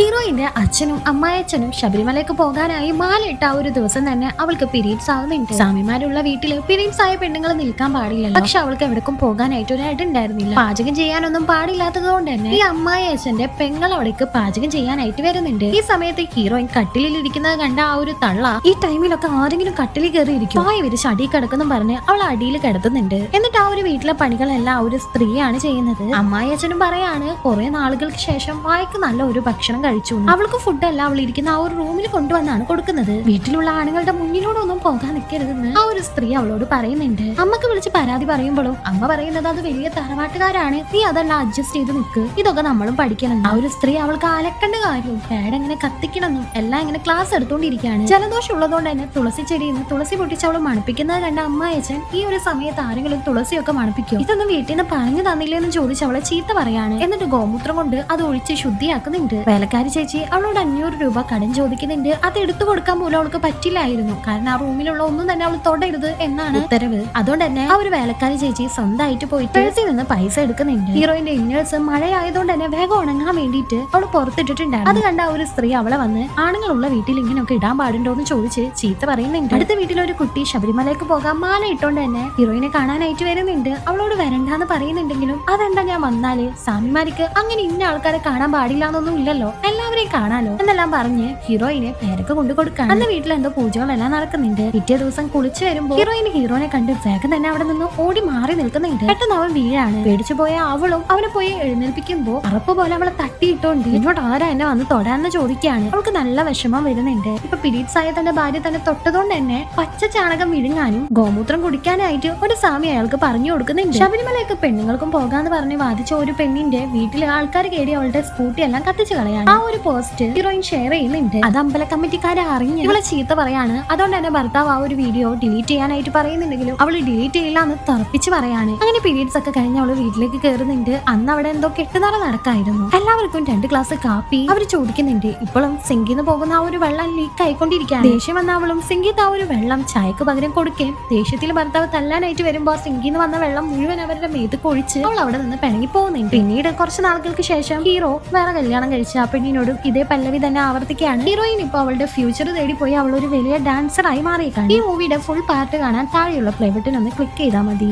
ഹീറോയിന്റെ അച്ഛനും അമ്മായച്ഛനും ശബരിമലയ്ക്ക് പോകാനായി മാലയിട്ട ഒരു ദിവസം തന്നെ അവൾക്ക് പീരീഡ്സ് ആവുന്നുണ്ട്. സ്വാമിമാരുള്ള വീട്ടില് പീരീഡ്സ് ആയ പെണ്ണുങ്ങൾ നിൽക്കാൻ പാടില്ലല്ലോ. പക്ഷെ അവൾക്ക് എവിടേക്കും പോകാനായിട്ട് ഒരു ഇട ഉണ്ടായിരുന്നില്ല. പാചകം ചെയ്യാനൊന്നും പാടില്ലാത്തത് കൊണ്ട് തന്നെ ഈ അമ്മായച്ഛന്റെ പെങ്ങൾ അവിടേക്ക് പാചകം ചെയ്യാനായിട്ട് വരുന്നുണ്ട്. ഈ സമയത്ത് ഹീറോയിൻ കട്ടിലിൽ ഇരിക്കുന്നത് കണ്ട ആ ഒരു തള്ള ഈ ടൈമിലൊക്കെ ആരെങ്കിലും കട്ടിലിൽ കയറിയിരിക്കും ഇവര് ചടി കിടക്കുന്നു പറഞ്ഞ് അവൾ അടിയിൽ കിടത്തുന്നുണ്ട്. എന്നിട്ട് ആ ഒരു വീട്ടിലെ പണികളെല്ലാം ആ ഒരു സ്ത്രീയാണ് ചെയ്യുന്നത്. അമ്മായച്ഛനും പറയാണ് കുറെ നാളുകൾക്ക് ശേഷം വായ്ക്ക് നല്ല ഒരു ഭക്ഷണം കഴിച്ചു. അവൾക്ക് ഫുഡെല്ലാം അവൾ ഇരിക്കുന്ന ആ ഒരു റൂമിൽ കൊണ്ടുവന്നാണ് കൊടുക്കുന്നത്. വീട്ടിലുള്ള ആണുങ്ങളുടെ മുന്നിലൂടൊന്നും പോകാൻ നിൽക്കരുതെന്ന് ആ ഒരു സ്ത്രീ അവളോട് പറയുന്നുണ്ട്. അമ്മക്ക് വിളിച്ച് പരാതി പറയുമ്പോഴും അമ്മ പറയുന്നത് അത് വലിയ തറവാട്ടുകാരാണ്, നീ അതെല്ലാം അഡ്ജസ്റ്റ് ചെയ്ത് നിൽക്ക്, ഇതൊക്കെ നമ്മളും പഠിക്കണം. ആ ഒരു സ്ത്രീ അവൾക്ക് അലക്കേണ്ട കാര്യവും പേട് എങ്ങനെ കത്തിക്കണമെന്നും എല്ലാം ഇങ്ങനെ ക്ലാസ് എടുത്തോണ്ടിരിക്കുകയാണ്. ജലദോഷം ഉള്ളതുകൊണ്ട് തന്നെ തുളസി ചെടിയിൽ നിന്ന് തുളസി പൊട്ടിച്ച് അവൾ മണപ്പിക്കുന്നത് കണ്ട അമ്മായച്ചൻ ഈ ഒരു സമയത്ത് ആരെങ്കിലും തുളസിയൊക്കെ മണപ്പിക്കും, ഇതൊന്നും വീട്ടിൽ നിന്ന് പറഞ്ഞു തന്നില്ലെന്ന് ചോദിച്ച് അവളെ ചീത്ത പറയാണ്. എന്നിട്ട് ഗോമൂത്രം കൊണ്ട് അത് ഒഴിച്ച് ശുദ്ധിയാക്കുന്നുണ്ട്. വേലക്കാരി ചേച്ചി അവളോട് 500 രൂപ കടം ചോദിക്കുന്നുണ്ട്. അത് എടുത്തു കൊടുക്കാൻ പോലും അവൾക്ക് പറ്റില്ലായിരുന്നു. കാരണം ആ റൂമിലുള്ള ഒന്നും തന്നെ അവൾ തൊടരുത് എന്നാണ് ഉത്തരവ്. അതുകൊണ്ട് തന്നെ ആ ഒരു വേലക്കാരി ചേച്ചി സ്വന്തമായിട്ട് പോയിട്ട് പേഴ്സിൽ നിന്ന് പൈസ എടുക്കുന്നുണ്ട്. ഹീറോയിന്റെ ഇന്നേഴ്സ് മഴയായതുകൊണ്ട് തന്നെ വേഗം ഉണങ്ങാൻ വേണ്ടിയിട്ട് അവൾ പുറത്തിട്ടിട്ടുണ്ടായിരുന്നു. അത് കണ്ട ആ ഒരു സ്ത്രീ അവളെ വന്ന് ആണുങ്ങളുള്ള വീട്ടിൽ ഇങ്ങനെയൊക്കെ ഇടാൻ പാടുണ്ടോ എന്ന് ചോദിച്ച് ചീത്ത പറയുന്നുണ്ട്. അടുത്ത വീട്ടിലൊരു കുട്ടി ശബരിമലയ്ക്ക് പോകാൻ മാല ഇട്ടോണ്ട് തന്നെ ഹീറോയിനെ കാണാനായിട്ട് വരുന്നുണ്ട്. അവളോട് വരണ്ടാന്ന് പറയുന്നുണ്ടെങ്കിലും അതെന്താ ഞാൻ വന്നാല് സ്വാമിമാർക്ക് അങ്ങനെ ഇന്ന ആൾക്കാരെ കാണാൻ പാടില്ല എന്നൊന്നും ഇല്ലല്ലോ, എല്ലാവരെയും കാണാലോ എന്നെല്ലാം പറഞ്ഞ് ഹീറോയിനെ പേരൊക്കെ കൊണ്ടു കൊടുക്കാൻ അന്ന് വീട്ടിൽ എന്തോ പൂജകളെല്ലാം നടക്കുന്നുണ്ട്. പിറ്റേ ദിവസം കുളിച്ചു വരുമ്പോൾ ഹീറോയിനെ കണ്ട് വേഗം തന്നെ അവിടെ നിന്ന് ഓടി മാറി നിൽക്കുന്നുണ്ട്. പെട്ടെന്ന് അവൻ വീഴാണ്. പേടിച്ചു പോയ അവളും അവനെ പോയി എഴുന്നേൽപ്പിക്കുമ്പോ അറപ്പ് പോലെ അവളെ തട്ടിയിട്ടോണ്ട് ഇങ്ങോട്ട് ആരാ എന്നെ വന്ന് തൊടാന്ന് ചോദിക്കുകയാണ്. അവൾക്ക് നല്ല വിഷമം വരുന്നുണ്ട്. ഇപ്പൊ പീരീഡ്സ് ആയ തന്റെ ഭാര്യ തന്നെ തൊട്ടതുകൊണ്ട് തന്നെ പച്ച ചാണകം വിഴുങ്ങാനും ഗോമൂത്രം കുടിക്കാനായിട്ട് ഒരു സ്വാമി അയാൾക്ക് പറഞ്ഞു കൊടുക്കുന്നുണ്ട്. ശബരിമലയ്ക്ക് പെണ്ണുങ്ങൾക്കും പോകാന്ന് പറഞ്ഞ് വാദിച്ച ഒരു പെണ്ണിന്റെ വീട്ടിലെ ആൾക്കാർ കേടി അവളുടെ സ്കൂട്ടി എല്ലാം കത്തിച്ചു കളയാണ്. ആ ഒരു പോസ്റ്റ് ഹീറോയിൻ ഷെയർ ചെയ്യുന്നുണ്ട്. അത് അമ്പല കമ്മിറ്റിക്കാരെ അറിഞ്ഞ് ഇവളെ ചീത്ത പറയാണ്. അതുകൊണ്ട് തന്നെ ഭർത്താവ് ആ ഒരു വീഡിയോ ഡിലീറ്റ് ചെയ്യാനായിട്ട് പറയുന്നുണ്ടെങ്കിലും അവള് ഡിലീറ്റ് ചെയ്യില്ല എന്ന് തറപ്പിച്ച് പറയാണ്. അങ്ങനെ പീരീഡ്സ് ഒക്കെ കഴിഞ്ഞ് അവള് വീട്ടിലേക്ക് കയറുന്നുണ്ട്. അന്ന് അവിടെ എന്തോ കെട്ടുനറ നടക്കായിരുന്നു. എല്ലാവർക്കും 2 ഗ്ലാസ് കാപ്പി അവർ ചോദിക്കുന്നുണ്ട്. ഇപ്പോഴും സിങ്കിന്ന് പോകുന്ന ആ ഒരു വെള്ളം ലീക്ക് ആയിക്കൊണ്ടിരിക്കുകയാണ്. ദേഷ്യം വന്ന അവളും സിങ്കിത്ത് ആ ഒരു വെള്ളം ചായക്ക് പകരം കൊടുക്കുകയും ദേഷ്യത്തിൽ ഭർത്താവ് തല്ലാനായിട്ട് വരുമ്പോ സിങ്കിന്ന് വന്ന വെള്ളം മുഴുവൻ അവരുടെ മേത്ത് കൊഴിച്ച് അവൾ അവിടെ നിന്ന് പിണങ്ങി പോകുന്നുണ്ട്. പിന്നീട് കുറച്ച് നാളുകൾക്ക് ശേഷം ഹീറോ വേറെ കല്യാണം കഴിച്ച ആ പെണ്ണിനോടും ഇതേ പല്ലവി തന്നെ ആവർത്തിക്കുകയാണ്. ഹീറോയിൻ ഇപ്പൊ അവളുടെ ഫ്യൂച്ചർ തേടി പോയി അവൾ ഒരു വലിയ ഡാൻസറായി മാറിയേക്കാണ്. ഈ മൂവിയുടെ ഫുൾ പാർട്ട് കാണാൻ താഴെയുള്ള പ്ലേ ബട്ടൺ ഒന്ന് ക്ലിക്ക് ചെയ്താൽ മതി.